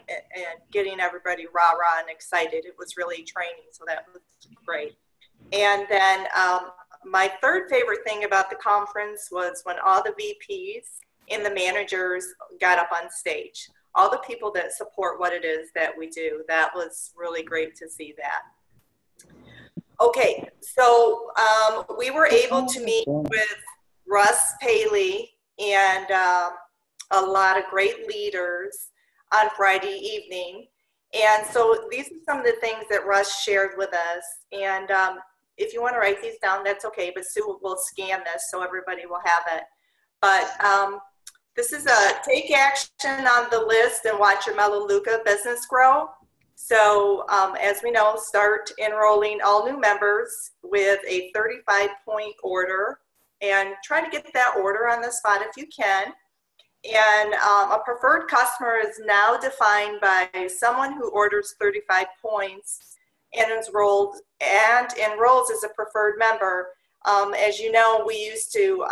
and getting everybody rah-rah and excited. It was really training, so that was great. And then my third favorite thing about the conference was when all the VPs and the managers got up on stage. All the people that support what it is that we do. That was really great to see that. Okay, so we were able to meet with Russ Paley and a lot of great leaders on Friday evening. And so these are some of the things that Russ shared with us. And if you want to write these down, that's okay, but Sue will scan this so everybody will have it. But this is a take action on the list and watch your Melaleuca business grow. So as we know, start enrolling all new members with a 35-point order and try to get that order on the spot if you can. And a preferred customer is now defined by someone who orders 35 points and enrolls as a preferred member. As you know, we used to,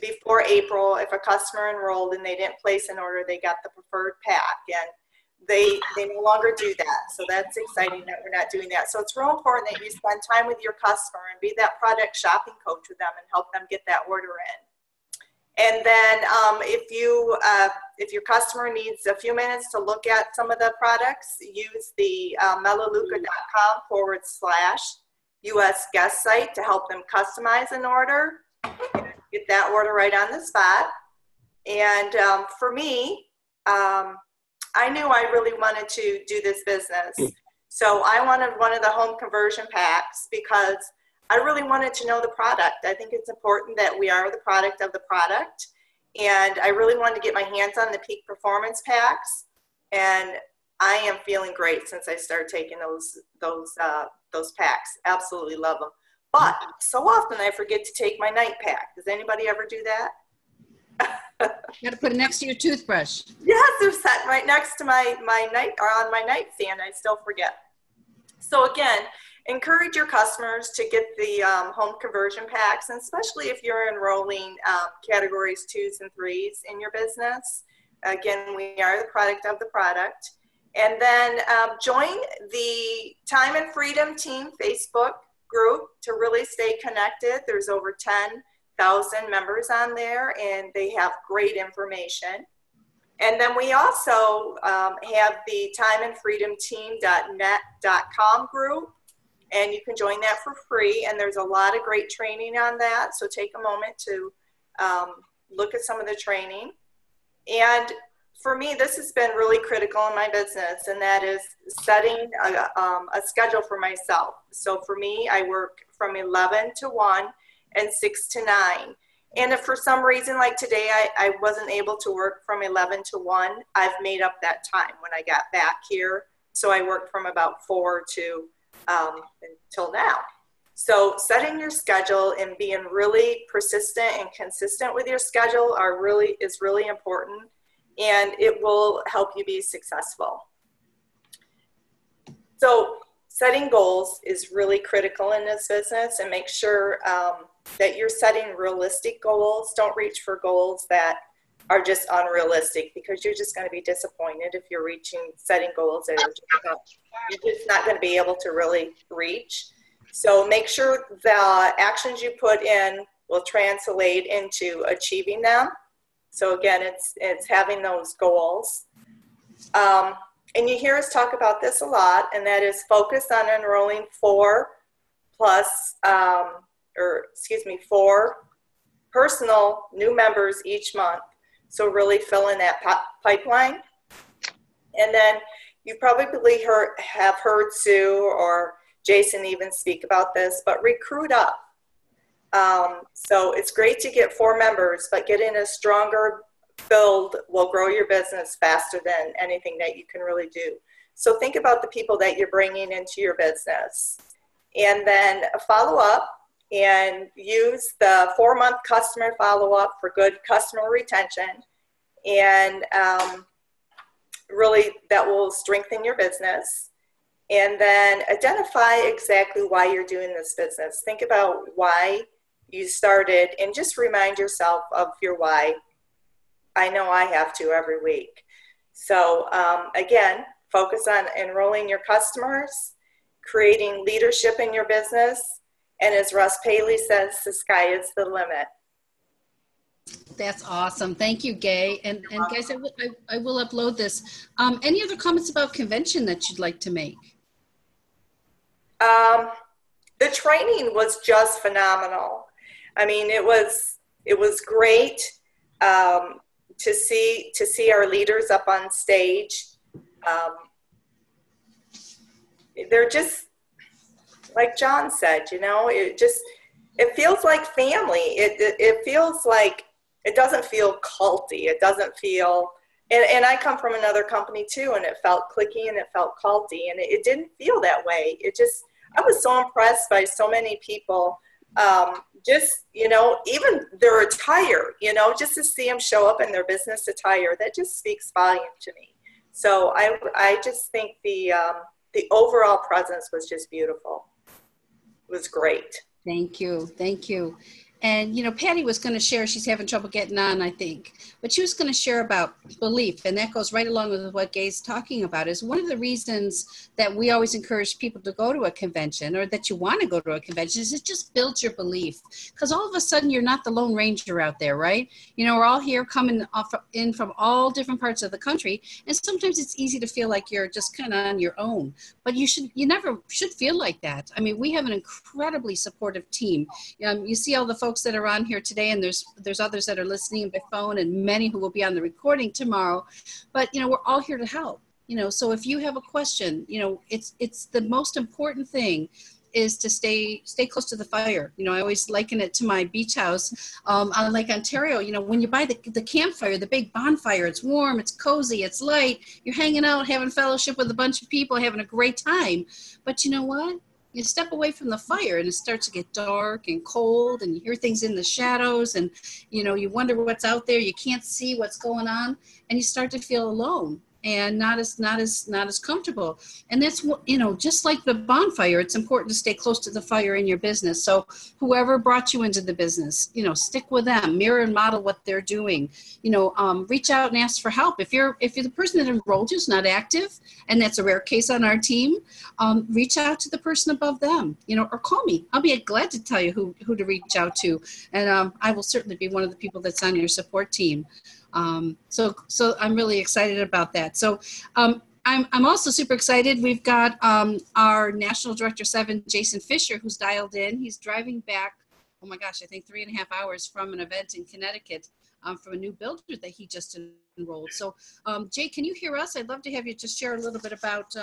before April, if a customer enrolled and they didn't place an order, they got the preferred pack. And they no longer do that. So that's exciting that we're not doing that. So it's real important that you spend time with your customer and be that product shopping coach with them and help them get that order in. And then if your customer needs a few minutes to look at some of the products, use the melaleuca.com/US guest site to help them customize an order, get that order right on the spot. And for me, I knew I really wanted to do this business. So I wanted one of the home conversion packs because I really wanted to know the product. I think it's important that we are the product of the product. And I really wanted to get my hands on the peak performance packs. And I am feeling great since I started taking those packs. Absolutely love them. But so often I forget to take my night pack. Does anybody ever do that? You got to put it next to your toothbrush. Yes, they're set right next to my night or on my nightstand. I still forget. So again, encourage your customers to get the home conversion packs, and especially if you're enrolling categories 2s and 3s in your business. Again, we are the product of the product. And then join the Time and Freedom Team Facebook group to really stay connected. There's over 10,000 members on there, and they have great information. And then we also have the timeandfreedomteam.net.com group, and you can join that for free. And there's a lot of great training on that, so take a moment to look at some of the training. And for me, this has been really critical in my business, and that is setting a schedule for myself. So for me, I work from 11 to 1 and 6 to 9. And if for some reason, like today, I wasn't able to work from 11 to 1, I've made up that time when I got back here. So I worked from about 4 to until now. So setting your schedule and being really persistent and consistent with your schedule is really important, and it will help you be successful. So setting goals is really critical in this business, and make sure that you're setting realistic goals. Don't reach for goals that are just unrealistic, because you're just going to be disappointed if you're setting goals that you're just not going to be able to really reach. So make sure the actions you put in will translate into achieving them. So again, it's having those goals. And you hear us talk about this a lot, and that is focus on enrolling 4 personal new members each month. So really fill in that pipeline. And then you probably have heard Sue or Jason even speak about this, but recruit up. So it's great to get 4 members, but getting a stronger build will grow your business faster than anything that you can really do. So think about the people that you're bringing into your business, and then follow up and use the 4-month customer follow-up for good customer retention. And really that will strengthen your business. And then identify exactly why you're doing this business. Think about why you started and just remind yourself of your why. I know I have to every week. So again, focus on enrolling your customers, creating leadership in your business, and as Russ Paley says, the sky is the limit. That's awesome. Thank you, Gay. And guys, I will upload this. Any other comments about convention that you'd like to make? The training was just phenomenal. I mean, it was great to see our leaders up on stage. They're just, like John said, you know, it feels like family. It feels like, it doesn't feel culty. It doesn't feel, and I come from another company too, and it felt cliquey and it felt culty, and it didn't feel that way. I was so impressed by so many people. Just, you know, even their attire, you know, just to see them show up in their business attire, that just speaks volume to me. So I just think the overall presence was just beautiful. It was great. Thank you. Thank you. And, you know, Patty was going to share, she's having trouble getting on, I think, but she was going to share about belief. And that goes right along with what Gay's talking about, is one of the reasons that we always encourage people to go to a convention, or that you want to go to a convention, is it just builds your belief. Because all of a sudden you're not the Lone Ranger out there, right? You know, we're all here coming in from all different parts of the country. And sometimes it's easy to feel like you're just kind of on your own, but you never should feel like that. I mean, we have an incredibly supportive team. You see all the folks that are on here today, and there's others that are listening by phone, and many who will be on the recording tomorrow. But, you know, we're all here to help. You know, so if you have a question, you know, it's the most important thing is to stay close to the fire. You know, I always liken it to my beach house on Lake Ontario. You know, when you buy the campfire, the big bonfire, it's warm, it's cozy, it's light, you're hanging out, having fellowship with a bunch of people, having a great time. But you know what? You step away from the fire and it starts to get dark and cold, and you hear things in the shadows, and, you know, you wonder what's out there. You can't see what's going on, and you start to feel alone and not as comfortable. And that's what, you know, just like the bonfire, it's important to stay close to the fire in your business. So whoever brought you into the business, you know, stick with them, mirror and model what they're doing. You know, reach out and ask for help. If you're the person that enrolled you is not active, and that's a rare case on our team, reach out to the person above them, you know, or call me. I'll be glad to tell you who to reach out to. And I will certainly be one of the people that's on your support team. So I'm really excited about that. So I'm also super excited. We've got our National Director 7, Jason Fisher, who's dialed in. He's driving back, oh my gosh, I think 3.5 hours from an event in Connecticut from a new builder that he just enrolled. So Jay, can you hear us? I'd love to have you just share a little bit about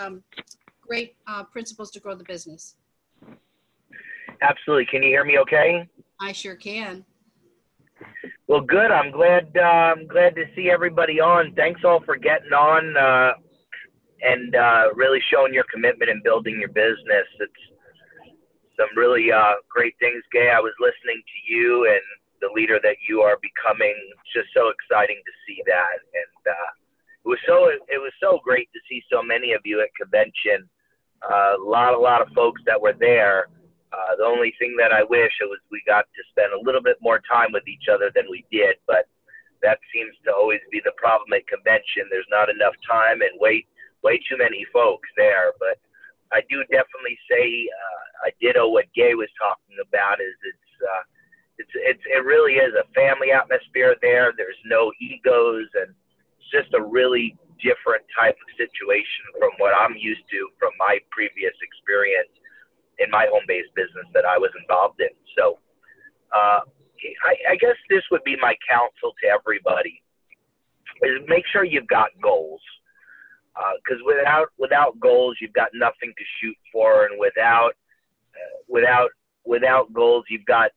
great principles to grow the business. Absolutely. Can you hear me okay? I sure can. Well, good. I'm glad to see everybody on. Thanks all for getting on and really showing your commitment in building your business. It's some really great things, Gay. I was listening to you and the leader that you are becoming. It's just so exciting to see that. And it was so great to see so many of you at convention. A lot of folks that were there. The only thing that I wish was we got to spend a little bit more time with each other than we did, but that seems to always be the problem at convention. There's not enough time and way too many folks there. But I do definitely say I ditto what Gay was talking about. It really is a family atmosphere there. There's no egos, and it's just a really different type of situation from what I'm used to from my previous experience in my home-based business that I was involved in. So I guess this would be my counsel to everybody, is make sure you've got goals. Because without goals, you've got nothing to shoot for, and without goals, you've got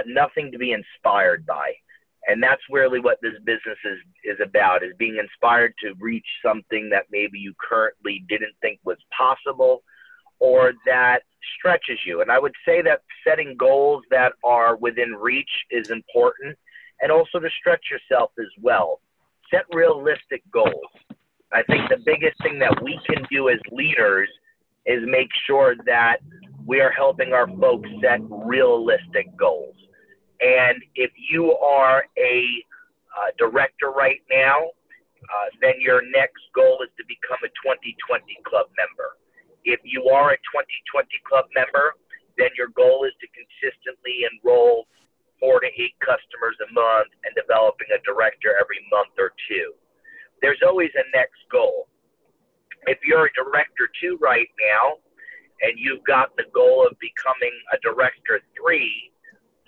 nothing to be inspired by. And that's really what this business is about, is being inspired to reach something that maybe you currently didn't think was possible, or that stretches you. And I would say that setting goals that are within reach is important, and also to stretch yourself as well. Set realistic goals. I think the biggest thing that we can do as leaders is make sure that we are helping our folks set realistic goals. And if you are a director right now, then your next goal is to become a 2020 club member. If you are a 2020 club member, then your goal is to consistently enroll 4 to 8 customers a month and developing a director every month or two. There's always a next goal. If you're a director 2 right now and you've got the goal of becoming a director 3,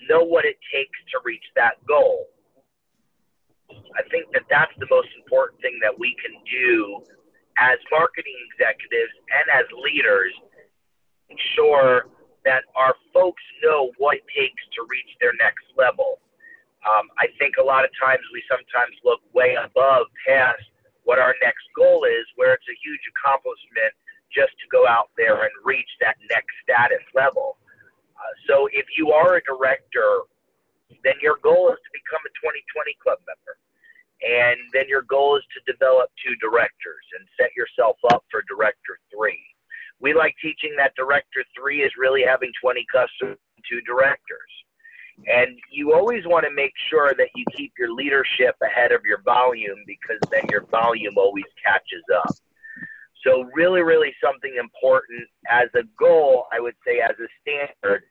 know what it takes to reach that goal. I think that that's the most important thing that we can do as marketing executives and as leaders, ensure that our folks know what it takes to reach their next level. I think a lot of times we sometimes look way above past what our next goal is, where it's a huge accomplishment just to go out there and reach that next status level. So if you are a director, then your goal is to become a 2020 club member. And then your goal is to develop 2 directors and set yourself up for director 3. We like teaching that director 3 is really having 20 customers and 2 directors. And you always want to make sure that you keep your leadership ahead of your volume, because then your volume always catches up. So really, really something important as a goal, I would say as a standard,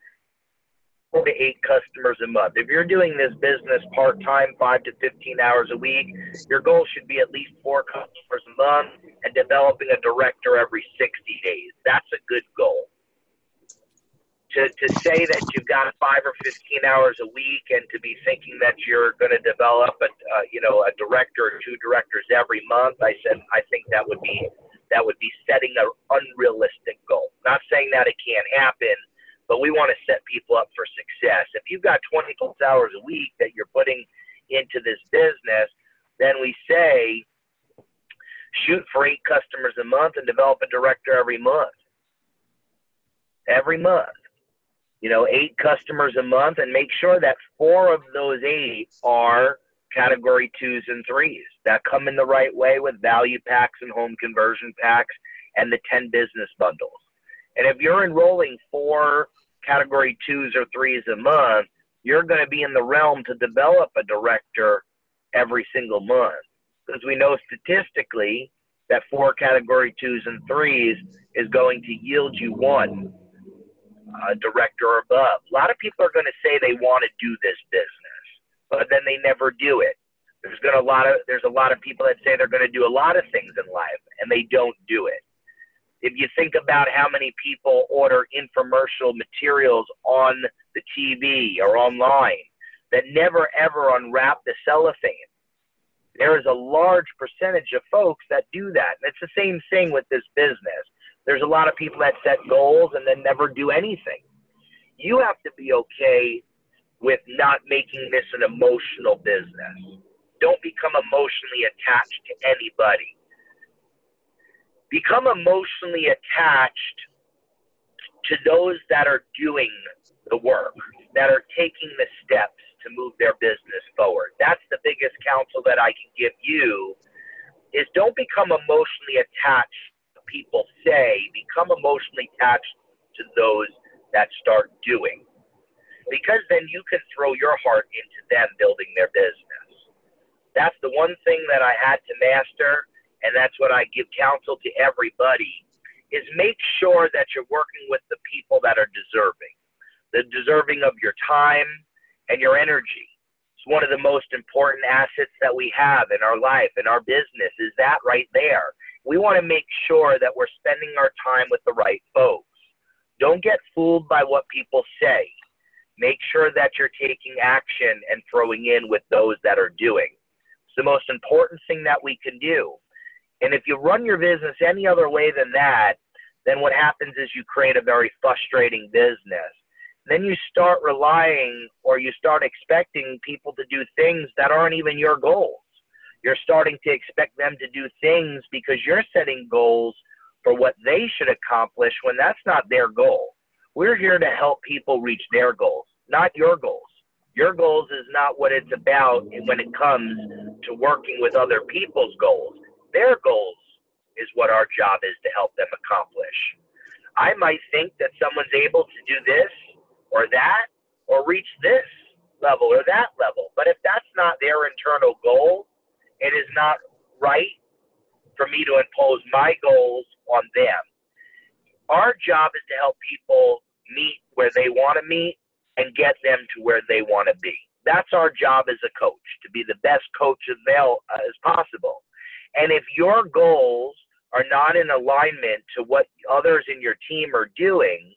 4 to 8 customers a month. If you're doing this business part-time, 5 to 15 hours a week, your goal should be at least 4 customers a month and developing a director every 60 days. That's a good goal. To say that you've got 5 or 15 hours a week and to be thinking that you're going to develop a director or 2 directors every month, I think that would be setting an unrealistic goal. Not saying that it can't happen, but we want to set people up for success. If you've got 20 plus hours a week that you're putting into this business, then we say shoot for 8 customers a month and develop a director every month. Every month. 8 customers a month, and make sure that 4 of those 8 are category 2s and 3s that come in the right way with value packs and home conversion packs and the 10 business bundles. And if you're enrolling 4 category 2s or 3s a month, you're going to be in the realm to develop a director every single month. Because we know statistically that 4 category 2s and 3s is going to yield you 1 director or above. A lot of people are going to say they want to do this business, but then they never do it. There's a lot of people that say they're going to do a lot of things in life and they don't do it. If you think about how many people order infomercial materials on the TV or online that never ever unwrap the cellophane, there is a large percentage of folks that do that. And it's the same thing with this business. There's a lot of people that set goals and then never do anything. You have to be okay with not making this an emotional business. Don't become emotionally attached to anybody. Become emotionally attached to those that are doing the work, that are taking the steps to move their business forward. That's the biggest counsel that I can give you, is don't become emotionally attached to people say, become emotionally attached to those that start doing. Because then you can throw your heart into them building their business. That's the one thing that I had to master, and that's what I give counsel to everybody, is make sure that you're working with the people that are deserving of your time and your energy. It's one of the most important assets that we have in our life, in our business, is that right there. We want to make sure that we're spending our time with the right folks. Don't get fooled by what people say. Make sure that you're taking action and throwing in with those that are doing. It's the most important thing that we can do. And if you run your business any other way than that, then what happens is you create a very frustrating business. Then you start relying, or you start expecting people to do things that aren't even your goals. You're starting to expect them to do things because you're setting goals for what they should accomplish when that's not their goal. We're here to help people reach their goals, not your goals. Your goals is not what it's about when it comes to working with other people's goals. Their goals is what our job is to help them accomplish. I might think that someone's able to do this or that or reach this, level or that level. But if that's not their internal goal, it is not right for me to impose my goals on them. Our job is to help people meet where they want to meet and get them to where they want to be. That's our job as a coach, to be the best coach as possible. And if your goals are not in alignment to what others in your team are doing,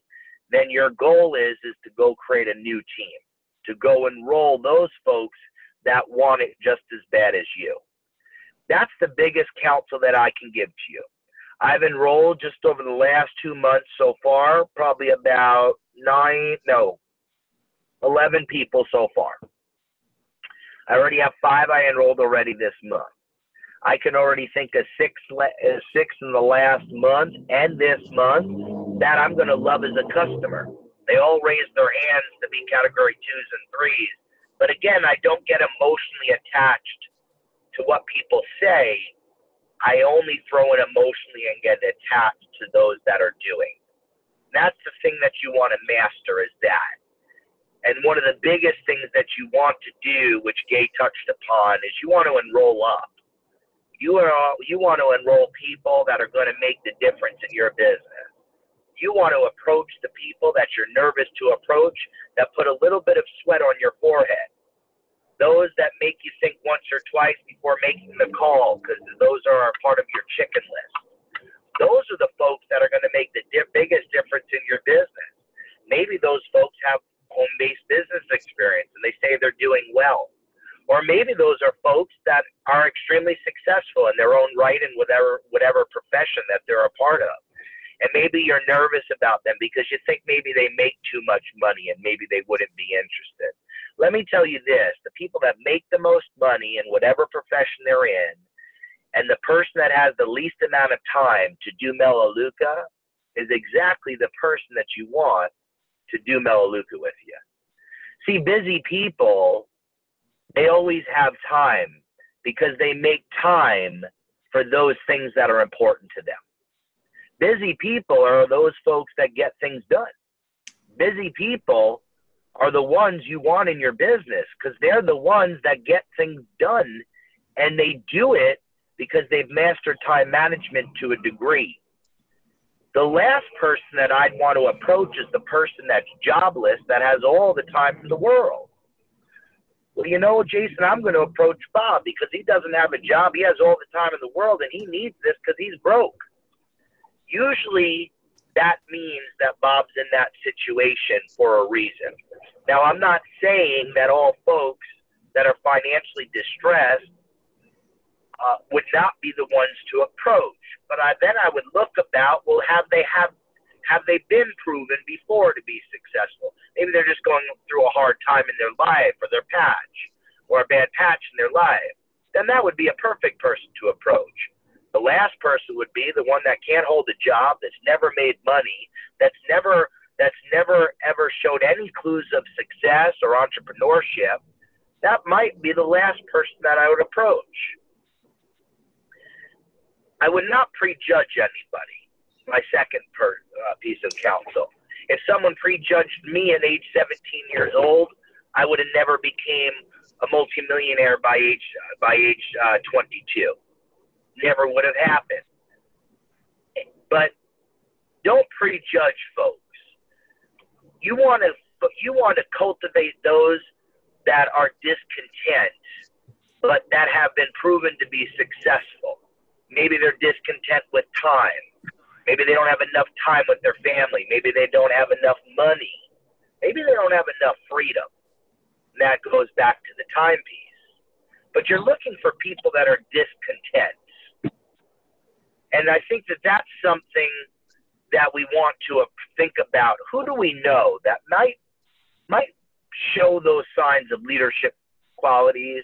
then your goal is to go create a new team, to go enroll those folks that want it just as bad as you. That's the biggest counsel that I can give to you. I've enrolled just over the last 2 months so far, probably about 11 people so far. I already have 5 I enrolled already this month. I can already think of 6 in the last month and this month that I'm going to love as a customer. They all raised their hands to be category 2s and 3s. But again, I don't get emotionally attached to what people say. I only throw in emotionally and get attached to those that are doing. That's the thing that you want to master, is that. And one of the biggest things that you want to do, which Gay touched upon, is you want to enroll up. You want to enroll people that are going to make the difference in your business. You want to approach the people that you're nervous to approach, that put a little bit of sweat on your forehead. Those that make you think once or twice before making the call, because those are part of your chicken list. Those are the folks that are going to make the biggest difference in your business. Maybe those folks have home-based business experience and they say they're doing well. Or maybe those are folks that are extremely successful in their own right in whatever profession that they're a part of. And maybe you're nervous about them because you think maybe they make too much money and maybe they wouldn't be interested. Let me tell you this, the people that make the most money in whatever profession they're in, and the person that has the least amount of time to do Melaleuca is exactly the person that you want to do Melaleuca with you. See, busy people, they always have time because they make time for those things that are important to them. Busy people are those folks that get things done. Busy people are the ones you want in your business because they're the ones that get things done, and they do it because they've mastered time management to a degree. The last person that I'd want to approach is the person that's jobless, that has all the time in the world. Well, you know, Jason, I'm going to approach Bob because he doesn't have a job. He has all the time in the world, and he needs this because he's broke. Usually, that means that Bob's in that situation for a reason. Now, I'm not saying that all folks that are financially distressed would not be the ones to approach. But then I would look about, well, have they been proven before to be successful? Maybe they're just going through a hard time in their life, or their patch, or a bad patch in their life. Then that would be a perfect person to approach. The last person would be the one that can't hold a job, that's never made money, that's never ever showed any clues of success or entrepreneurship. That might be the last person that I would approach. I would not prejudge anybody. My second piece of counsel. If someone prejudged me at age 17 years old, I would have never became a multimillionaire by age 22. Never would have happened. But don't prejudge folks. You want to cultivate those that are discontent, but that have been proven to be successful. Maybe they're discontent with time. Maybe they don't have enough time with their family. Maybe they don't have enough money. Maybe they don't have enough freedom. And that goes back to the time piece. But you're looking for people that are discontent. And I think that that's something that we want to think about. Who do we know that might show those signs of leadership qualities?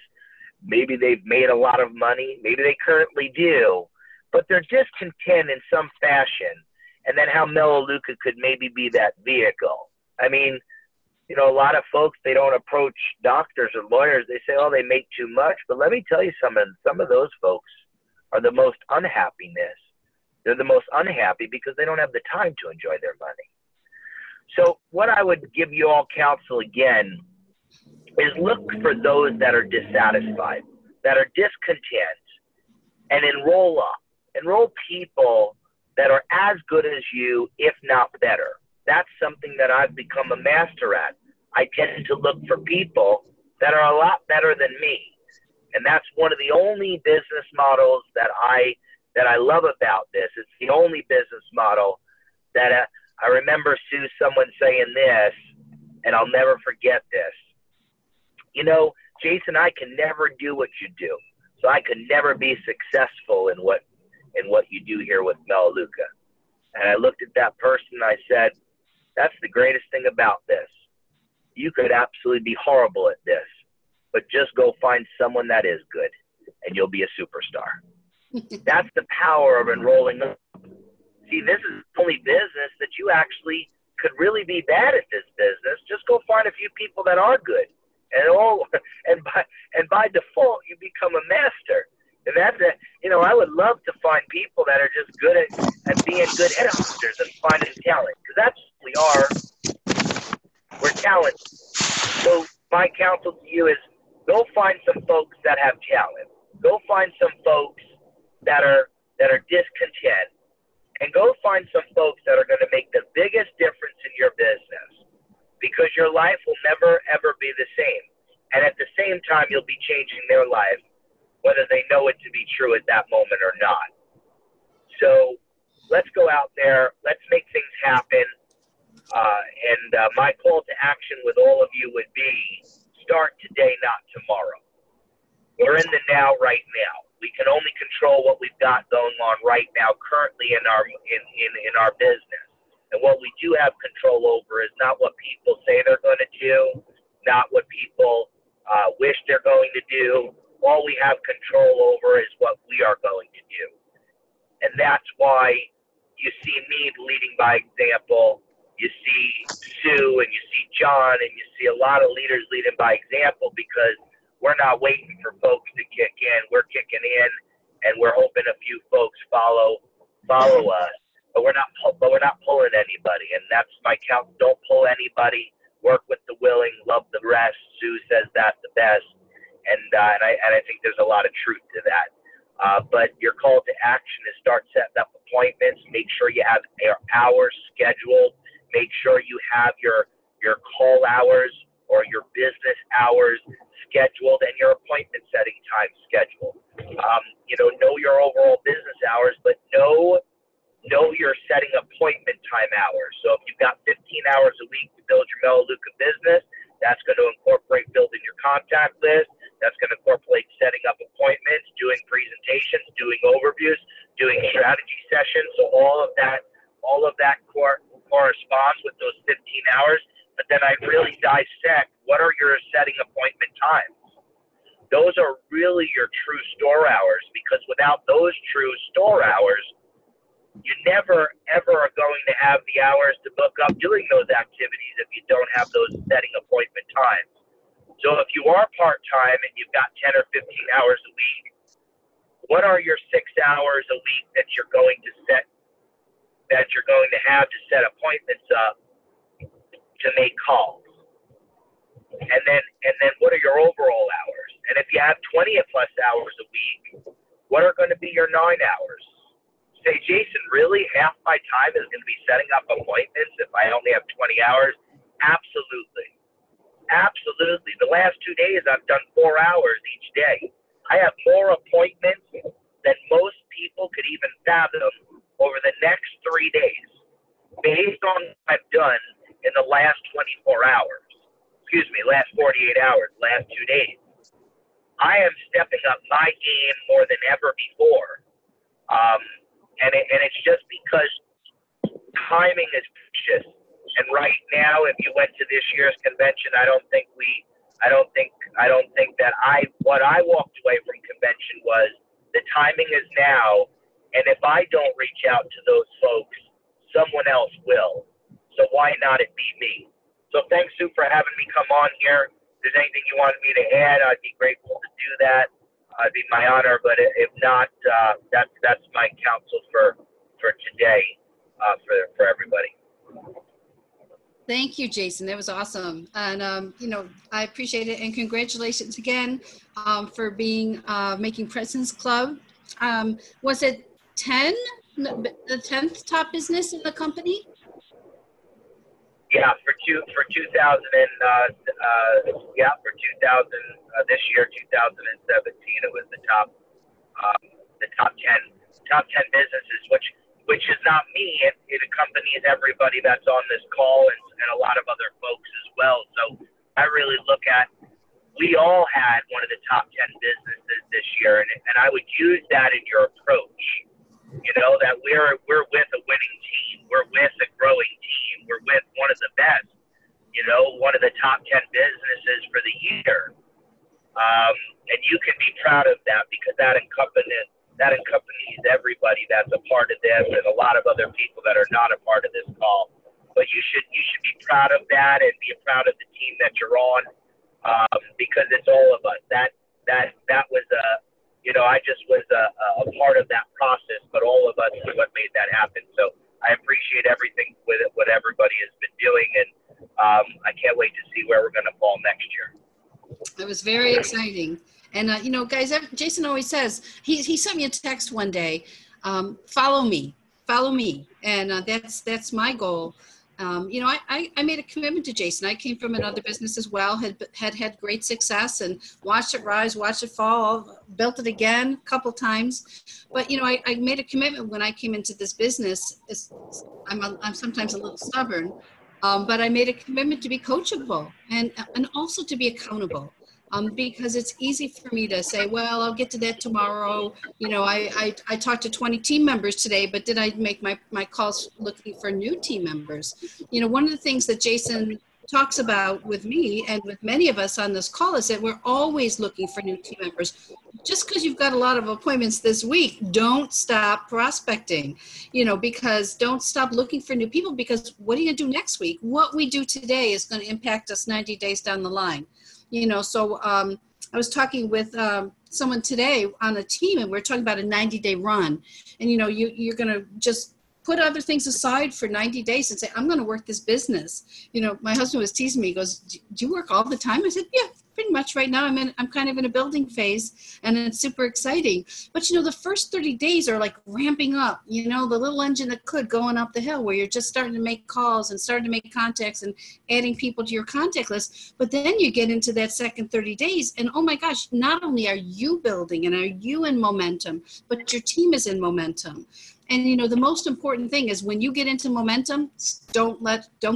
Maybe they've made a lot of money. Maybe they currently do. But they're discontent in some fashion. And then how Melaleuca could maybe be that vehicle. I mean, you know, a lot of folks, they don't approach doctors or lawyers. They say, oh, they make too much. But let me tell you some of those folks are the most unhappiness. They're the most unhappy because they don't have the time to enjoy their money. So what I would give you all counsel again is look for those that are dissatisfied, that are discontent, and enroll up. Enroll people that are as good as you, if not better. That's something that I've become a master at. I tend to look for people that are a lot better than me. And that's one of the only business models that I love about this. It's the only business model that I remember, Sue, someone saying this, and I'll never forget this. You know, Jason, I can never do what you do, so I could never be successful in what you do here with Melaleuca. And I looked at that person and I said, that's the greatest thing about this. You could absolutely be horrible at this, but just go find someone that is good, and you'll be a superstar. That's the power of enrolling up. See, this is the only business that you actually could really be bad at this business. Just go find a few people that are good. And by default, you become a master. And that's it. You know, I would love to find people that are just good at being good headhunters and finding talent, because that's what we are. We're talented. So my counsel to you is go find some folks that have talent. Go find some folks that are discontent, and go find some folks that are going to make the biggest difference in your business, because your life will never, ever be the same. And at the same time, you'll be changing their life, whether they know it to be true at that moment or not. So let's go out there. Let's make things happen. And my call to action with all of you would be, start today, not tomorrow. We're in the now, right now. We can only control what we've got going on right now, currently in our business. And what we do have control over is not what people say they're going to do, not what people wish they're going to do. All we have control over is what we are going to do. And that's why you see me leading by example. You see Sue and you see John and you see a lot of leaders leading by example, because we're not waiting for folks to kick in. We're kicking in, and we're hoping a few folks follow us. But we're not pulling anybody, and that's my count. Don't pull anybody. Work with the willing, love the rest. Sue says that the best, and I think there's a lot of truth to that. But your call to action is start setting up appointments. Make sure you have your hours scheduled. Make sure you have your call hours or your business hours scheduled, and your appointment setting time scheduled. Know your overall business hours, but know your setting appointment time hours. So if you've got 15 hours a week to build your Melaleuca business, that's going to incorporate building your contact list. That's going to incorporate setting up appointments, doing presentations, doing overviews, doing strategy sessions. So all of that corresponds with those 15 hours. But then I really dissect, what are your setting appointment times? Those are really your true store hours, because without those true store hours, you never, ever are going to have the hours to book up doing those activities if you don't have those setting appointment times. So if you are part-time and you've got 10 or 15 hours a week, what are your 6 hours a week that you're going to have to set appointments up to make calls? And then what are your overall hours? And if you have 20 plus hours a week, what are going to be your 9 hours? Say, Jason, really half my time is going to be setting up appointments if I only have 20 hours? Absolutely. Absolutely. The last 2 days I've done 4 hours each day. I have more appointments than most people could even fathom over the next 3 days, based on what I've done in the last 24 hours. Last 48 hours, last 2 days. I am stepping up my game more than ever before. And it's just because timing is precious. And right now, if you went to this year's convention, what I walked away from convention was, the timing is now, and if I don't reach out to those folks, someone else will. So why not it be me? So thanks, Sue, for having me come on here. If there's anything you wanted me to add, I'd be grateful to do that. It'd be my honor, but if not, that's my counsel for today, for everybody. Thank you, Jason. That was awesome. And, I appreciate it. And congratulations again for being Making Presence Club. Was it 10, the 10th top business in the company? Yeah, for 2000 and for 2000 this year 2017 it was the top 10 businesses, which is not me. It accompanies everybody that's on this call and a lot of other folks as well. So I really look at, we all had one of the top 10 businesses this year, and I would use that in your approach. You know, that we're with a winning team, we're with a growing team, we're with one of the best, you know, one of the top 10 businesses for the year. And you can be proud of that, because that accompanies everybody that's a part of this, and a lot of other people that are not a part of this call. But you should be proud of that, and be proud of the team that you're on, because it's all of us. That was I just was a part of that process, but all of us are what made that happen. So I appreciate everything with it, what everybody has been doing, and I can't wait to see where we're going to fall next year. It was very exciting. And, guys, Jason always says, he sent me a text one day, follow me. And that's my goal. I made a commitment to Jason. I came from another business as well, had great success, and watched it rise, watched it fall, built it again a couple times. But, I made a commitment when I came into this business. I'm sometimes a little stubborn, but I made a commitment to be coachable and also to be accountable. Because it's easy for me to say, well, I'll get to that tomorrow. I talked to 20 team members today, but did I make my calls looking for new team members? One of the things that Jason talks about with me and with many of us on this call is that we're always looking for new team members. Just because you've got a lot of appointments this week, don't stop prospecting, because don't stop looking for new people, because what are you going to do next week? What we do today is going to impact us 90 days down the line. So I was talking with someone today on a team, and we're talking about a 90-day run. And, you're going to just put other things aside for 90 days and say, I'm going to work this business. My husband was teasing me. He goes, do you work all the time? I said, yeah, pretty much right now. I'm kind of in a building phase, and it's super exciting. But, the first 30 days are like ramping up, the little engine that could going up the hill, where you're just starting to make calls and starting to make contacts and adding people to your contact list. But then you get into that second 30 days, and oh my gosh, not only are you building and are you in momentum, but your team is in momentum. And, the most important thing is when you get into momentum, don't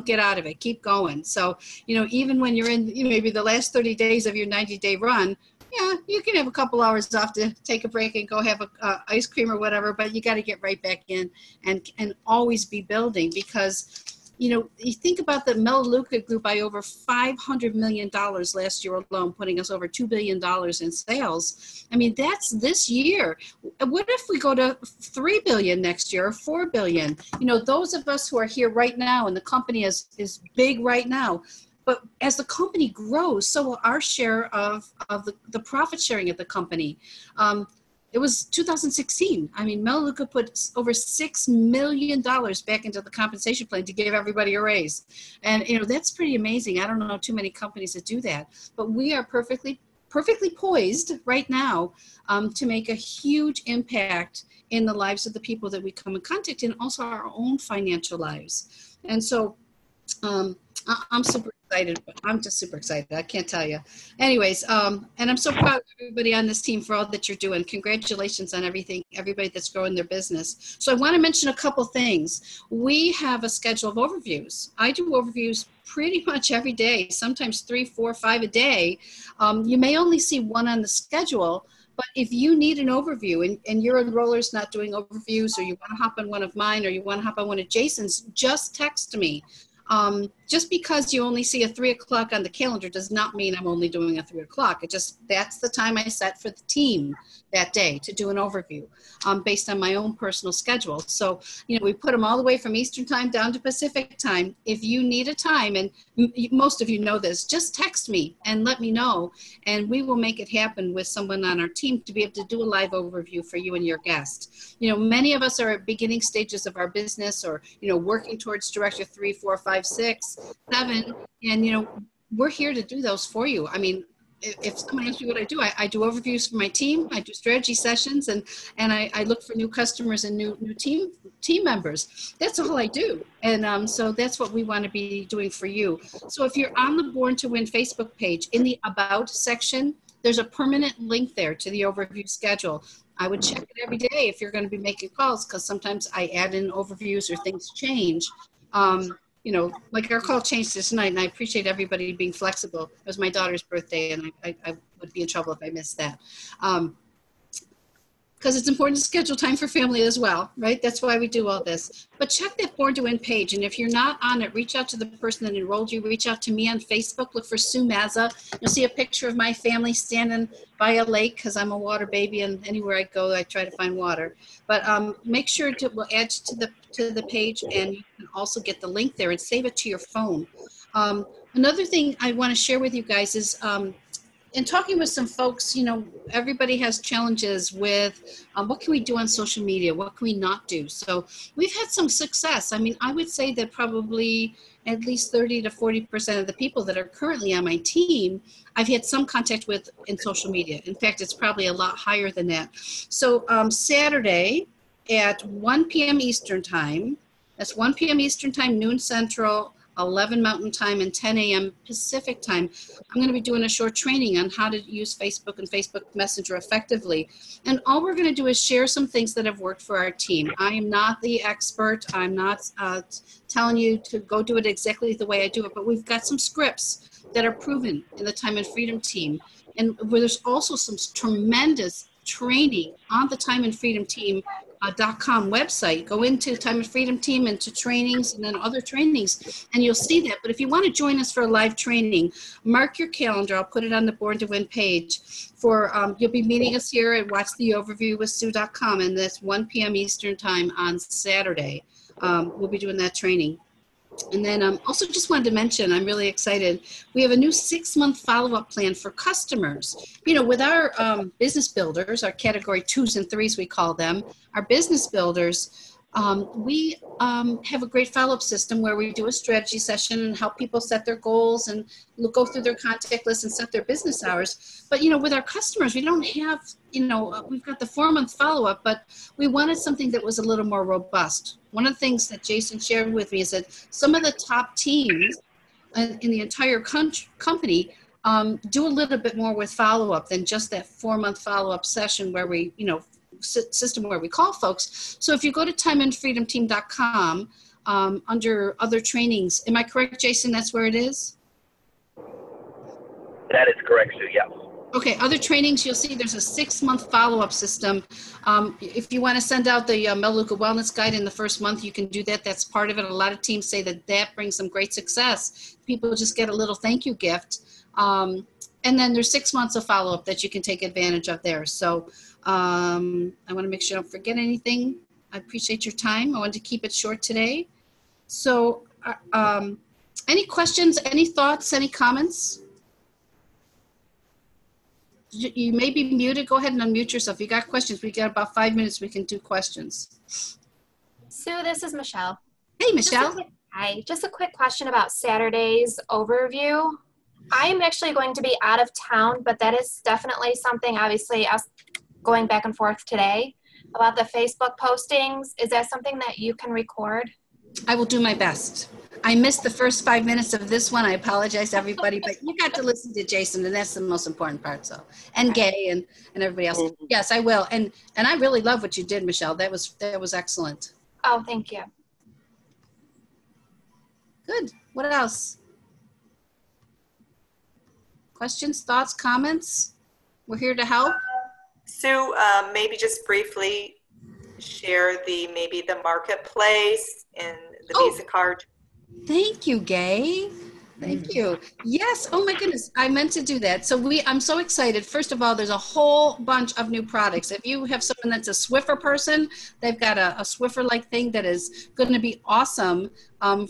get out of it. Keep going. So, even when you're in maybe the last 30 days of your 90-day run, yeah, you can have a couple hours off to take a break and go have a ice cream or whatever, but you got to get right back in and always be building, because you think about the Melaleuca grew by over $500 million last year alone, putting us over $2 billion in sales. I mean, that's this year. What if we go to $3 billion next year, or $4 billion? Those of us who are here right now, and the company is big right now, but as the company grows, so will our share of the profit sharing at the company. It was 2016. I mean, Melaleuca put over $6 million back into the compensation plan to give everybody a raise. And, that's pretty amazing. I don't know too many companies that do that. But we are perfectly poised right now to make a huge impact in the lives of the people that we come in contact, and also our own financial lives. And so I'm super excited. I'm just super excited. I can't tell you. Anyways, and I'm so proud of everybody on this team for all that you're doing. Congratulations on everybody that's growing their business. So I want to mention a couple things. We have a schedule of overviews. I do overviews pretty much every day, sometimes 3, 4, 5 a day. You may only see one on the schedule, but if you need an overview and your enroller's not doing overviews, or you want to hop on one of mine, or you want to hop on one of Jason's, just text me. Just because you only see a 3 o'clock on the calendar does not mean I'm only doing a 3 o'clock. That's the time I set for the team that day to do an overview based on my own personal schedule. So, we put them all the way from Eastern time down to Pacific time. If you need a time, and most of you know this, just text me and let me know, and we will make it happen with someone on our team to be able to do a live overview for you and your guest. Many of us are at beginning stages of our business, or, working towards Director 3, 4, 5, 5, 6, 7, and we're here to do those for you. I mean, if someone asks me what I do overviews for my team. I do strategy sessions, and I look for new customers and new team members. That's all I do, and so that's what we want to be doing for you. So if you're on the Born to Win Facebook page, in the About section, there's a permanent link there to the overview schedule. I would check it every day if you're going to be making calls, because sometimes I add in overviews or things change. Like our call changed this night, and I appreciate everybody being flexible. It was my daughter's birthday, and I would be in trouble if I missed that. Because it's important to schedule time for family as well, right? That's why we do all this. But check that Born to Win page, and if you're not on it, reach out to the person that enrolled you. Reach out to me on Facebook. Look for Sue Mazza. You'll see a picture of my family standing by a lake, because I'm a water baby, and anywhere I go, I try to find water. But make sure we'll add to the page, and you can also get the link there and save it to your phone. Another thing I want to share with you guys is, in talking with some folks, everybody has challenges with what can we do on social media? What can we not do? So we've had some success. I mean, I would say that probably at least 30 to 40% of the people that are currently on my team, I've had some contact with in social media. In fact, it's probably a lot higher than that. So Saturday at 1 p.m. Eastern time, that's 1 p.m. Eastern time, noon Central, 11 Mountain Time, and 10 a.m. Pacific Time, I'm going to be doing a short training on how to use Facebook and Facebook Messenger effectively. And all we're going to do is share some things that have worked for our team. I am not the expert. I'm not telling you to go do it exactly the way I do it, but we've got some scripts that are proven in the Time and Freedom team. And where there's also some tremendous training on the Time and Freedom team .com website. Go into Time and Freedom team, into trainings, and then other trainings, and you'll see that. But if you want to join us for a live training, mark your calendar. I'll put it on the Born to Win page. You'll be meeting us here at Watch the Overview with Sue.com, and that's 1 p.m. Eastern time on Saturday. We'll be doing that training. And then also just wanted to mention, I'm really excited. We have a new 6-month follow-up plan for customers. With our business builders, our category 2s and 3s, we call them, our business builders, we have a great follow-up system where we do a strategy session and help people set their goals and go through their contact list and set their business hours. But, with our customers, we don't have, we've got the 4-month follow-up, but we wanted something that was a little more robust. One of the things that Jason shared with me is that some of the top teams in the entire company do a little bit more with follow-up than just that 4-month follow-up session where we, system where we call folks. So if you go to timeandfreedomteam.com under other trainings, am I correct, Jason? That's where it is? That is correct, Sue, yeah. Okay, other trainings, you'll see there's a 6-month follow-up system. If you want to send out the Melaleuca Wellness Guide in the first month, you can do that. That's part of it. A lot of teams say that brings some great success. People just get a little thank you gift. And then there's 6 months of follow-up that you can take advantage of there. So I want to make sure I don't forget anything. I appreciate your time. I wanted to keep it short today. So any questions, any thoughts, any comments? You may be muted. Go ahead and unmute yourself. If you got questions, we got about 5 minutes. We can do questions. Sue, this is Michelle. Hey, Michelle. Hi. Just a quick question about Saturday's overview. I'm actually going to be out of town, but that is definitely something, obviously, us going back and forth today about the Facebook postings. Is that something that you can record? I will do my best. I missed the first 5 minutes of this one. I apologize to everybody, but you got to listen to Jason, and that's the most important part. So, and Gay and everybody else. Yes, I will. And I really love what you did, Michelle. That was excellent. Oh, thank you. Good. What else? Questions, thoughts, comments? We're here to help. Sue, maybe just briefly share maybe the marketplace and the Visa card. Thank you, Gay. Thank you. Yes. Oh my goodness. I meant to do that. So I'm so excited. First of all, there's a whole bunch of new products. If you have someone that's a Swiffer person, they've got a Swiffer-like thing that is going to be awesome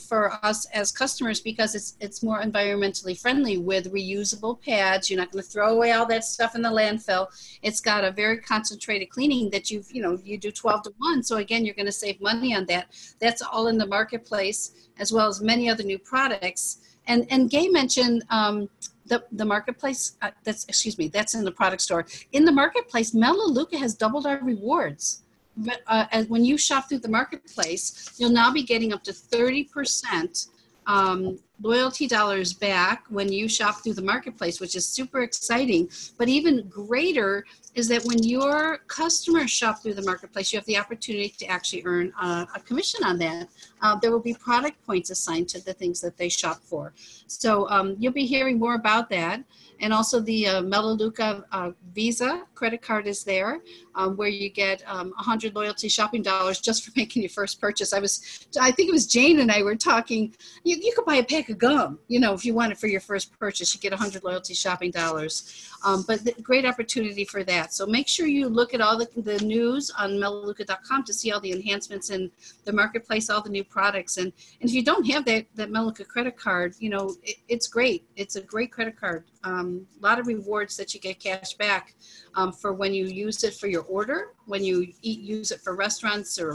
for us as customers, because it's more environmentally friendly with reusable pads. You're not going to throw away all that stuff in the landfill. It's got a very concentrated cleaning that you do 12 to 1. So again, you're going to save money on that. That's all in the marketplace, as well as many other new products. And Gay mentioned the marketplace. That's in the product store. In the marketplace, Melaleuca has doubled our rewards. But when you shop through the marketplace, you'll now be getting up to 30% loyalty dollars back when you shop through the marketplace, which is super exciting. But even greater is that when your customers shop through the marketplace, you have the opportunity to actually earn a commission on that. There will be product points assigned to the things that they shop for. So you'll be hearing more about that. And also the Melaleuca Visa credit card is there, where you get 100 loyalty shopping dollars just for making your first purchase. I think it was Jane and I were talking, you could buy a pack of gum, if you want it for your first purchase, you get 100 loyalty shopping dollars. But great opportunity for that. So make sure you look at all the news on Melaleuca.com to see all the enhancements in the marketplace, all the new products. And if you don't have that Melaleuca credit card, it's great. It's a great credit card. A lot of rewards that you get cash back for when you use it for your order, when you use it for restaurants or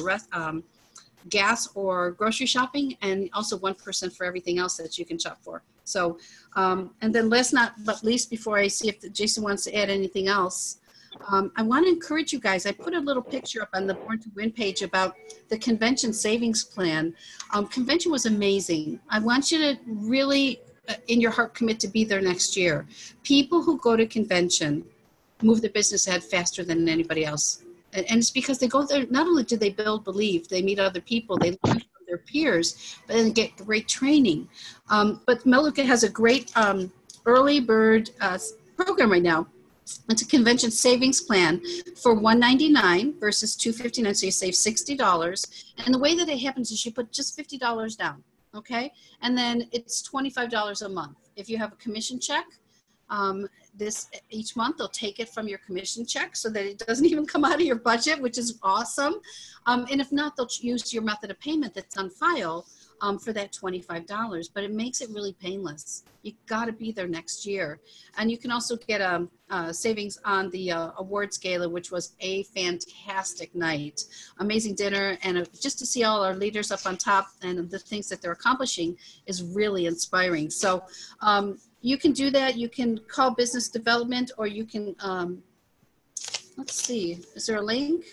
gas or grocery shopping, and also 1% for everything else that you can shop for. So, and then last but least, before I see if Jason wants to add anything else, I want to encourage you guys. I put a little picture up on the Born to Win page about the convention savings plan. Convention was amazing. I want you to really, in your heart, commit to be there next year. People who go to convention move their business ahead faster than anybody else. And it's because they go there, not only do they build belief, they meet other people, they learn from their peers, but then get great training. But Melaleuca has a great early bird program right now. It's a convention savings plan for $199 versus $259, so you save $60. And the way that it happens is you put just $50 down, okay? And then it's $25 a month. If you have a commission check, each month they'll take it from your commission check so that it doesn't even come out of your budget, which is awesome. And if not, they'll use your method of payment that's on file for that $25, but it makes it really painless. You got to be there next year. And you can also get savings on the awards gala, which was a fantastic night. Amazing dinner, and just to see all our leaders up on top and the things that they're accomplishing is really inspiring. So you can do that. You can call business development, or you can, let's see, is there a link?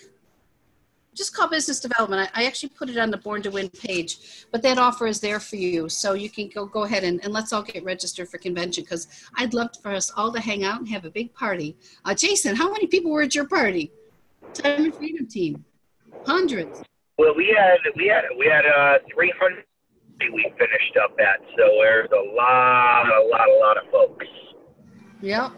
Just call business development. I actually put it on the Born to Win page, but that offer is there for you. So you can go ahead and let's all get registered for convention, because I'd love for us all to hang out and have a big party. Jason, how many people were at your party? Time and Freedom team. Hundreds. Well, we had 300 we finished up at, so there's a lot of folks. Yep.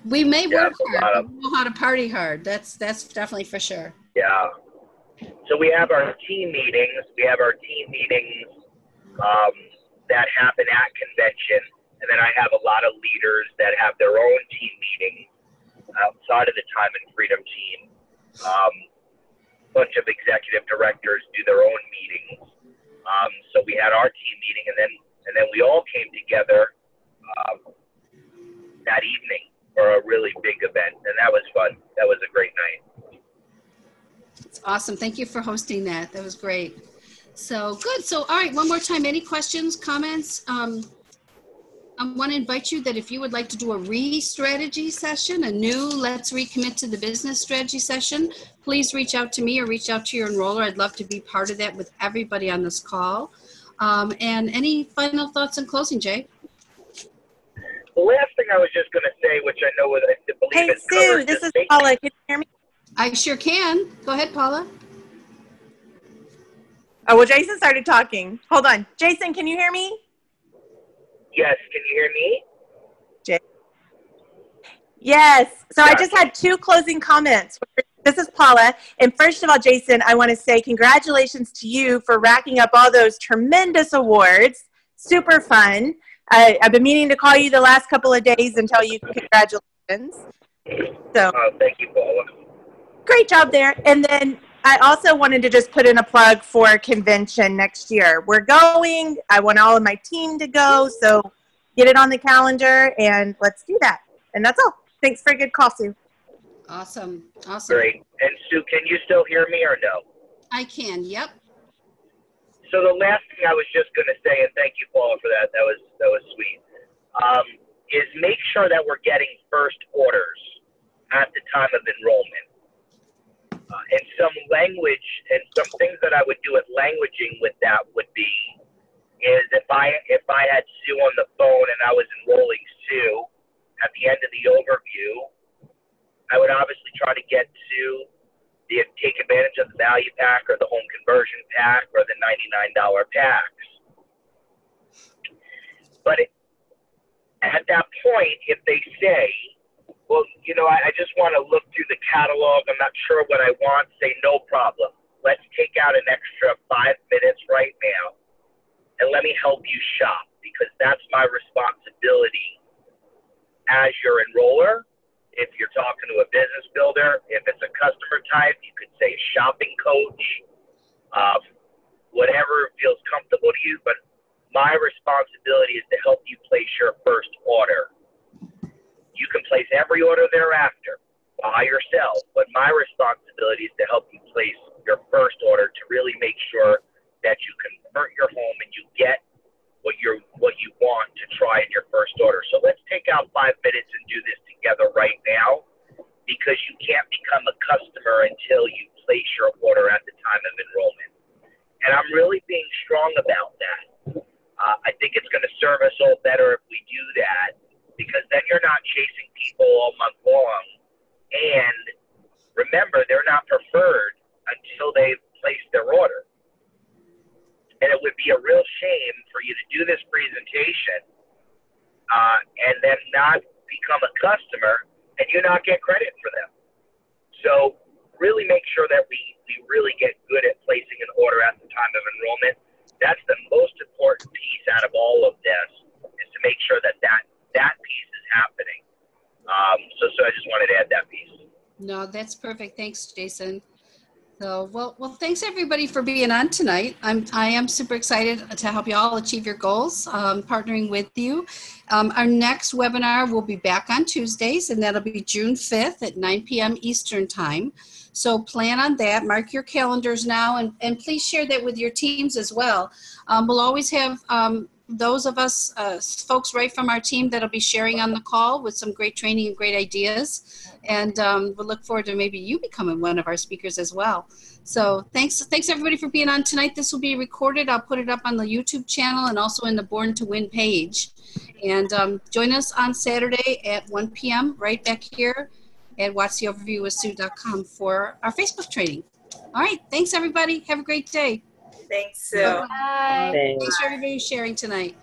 We may work hard. We know how to party hard. That's definitely for sure. Yeah. So we have our team meetings. That happen at convention, and then I have a lot of leaders that have their own team meetings outside of the Time and Freedom team. Bunch of executive directors do their own meetings. So we had our team meeting, and then we all came together that evening for a really big event, and that was fun. That was a great night. It's awesome. Thank you for hosting that. That was great. So good. So, all right, one more time, any questions, comments? I want to invite you that if you would like to do a re-strategy session, a new Let's Recommit to the Business strategy session, please reach out to me or reach out to your enroller. I'd love to be part of that with everybody on this call. And any final thoughts in closing, Jay? The last thing I was just going to say, which I know I believe is covered. Hey, Sue, this is Paula. Can you hear me? I sure can. Go ahead, Paula. Oh, well, Jason started talking. Hold on. Jason, can you hear me? Yes. Can you hear me? Yes. So I just had two closing comments. This is Paula. And first of all, Jason, I want to say congratulations to you for racking up all those tremendous awards. super fun. I've been meaning to call you the last couple of days and tell you congratulations. So thank you, Paula. great job there. And then I also wanted to just put in a plug for convention next year. We're going. I want all of my team to go. So get it on the calendar and let's do that. And that's all. Thanks for a good call, Sue. Awesome. Awesome. Great. And Sue, can you still hear me or no? I can. Yep. So the last thing I was just going to say, and thank you, Paula, for that. That was sweet. Is make sure that we're getting first orders at the time of enrollment. And some language and some things that I would do at languaging with that would be is if I had Sue on the phone and I was enrolling Sue at the end of the overview, I would obviously try to get Sue to take advantage of the value pack or the home conversion pack or the $99 packs. But at that point, if they say, well, you know, I just want to look through the catalog. I'm not sure what I want. Say, no problem. Let's take out an extra 5 minutes right now, and let me help you shop, because that's my responsibility as your enroller. If you're talking to a business builder, if it's a customer type, you could say shopping coach, whatever feels comfortable to you. But my responsibility is to help you place your first order. You can place every order thereafter by yourself, but my responsibility is to help you place your first order to really make sure that you convert your home and you get what you want to try in your first order. So let's take out 5 minutes and do this together right now, because you can't become a customer until you place your order at the time of enrollment. And I'm really being strong about that. I think it's going to serve us all better if we do that, because then you're not chasing people all month long. And remember, they're not preferred until they've placed their order. And it would be a real shame for you to do this presentation and then not become a customer and you not get credit for them. So really make sure that we really get good at placing an order at the time of enrollment. That's the most important piece out of all of this, is to make sure that piece is happening. So I just wanted to add that piece. No, that's perfect. Thanks, Jason. So, well, thanks everybody for being on tonight. I am super excited to help you all achieve your goals, partnering with you. Our next webinar will be back on Tuesdays, and that'll be June 5th at 9 p.m. Eastern time. So plan on that. Mark your calendars now, and please share that with your teams as well. We'll always have those of us, folks right from our team, that'll be sharing on the call with some great training and great ideas. And we'll look forward to maybe you becoming one of our speakers as well. So thanks everybody for being on tonight. This will be recorded. I'll put it up on the YouTube channel and also in the Born to Win page. And join us on Saturday at 1 p.m. right back here at watchtheoverviewwithsue.com for our Facebook training. All right. Thanks, everybody. Have a great day. Thanks, Sue. Bye. Thanks for everybody sharing tonight.